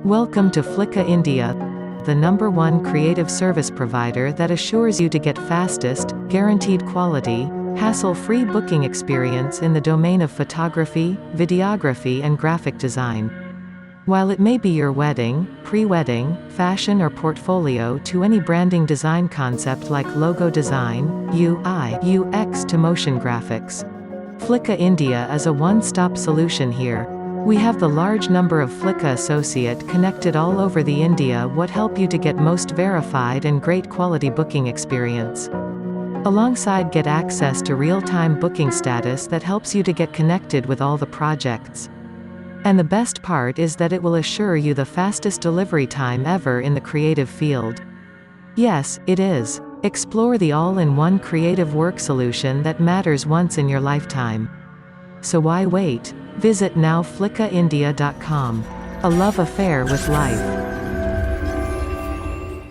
Welcome to FliqaIndia, the #1 creative service provider that assures you to get fastest, guaranteed quality, hassle-free booking experience in the domain of photography, videography and graphic design. While it may be your wedding, pre-wedding, fashion or portfolio to any branding design concept like logo design, UI, UX to motion graphics, FliqaIndia is a one-stop solution here. We have the large number of Fliqa associate connected all over the India what help you to get most verified and great quality booking experience. Alongside get access to real-time booking status that helps you to get connected with all the projects. And the best part is that it will assure you the fastest delivery time ever in the creative field. Yes, it is. Explore the all-in-one creative work solution that matters once in your lifetime. So why wait? Visit now FliqaIndia.com. A love affair with life.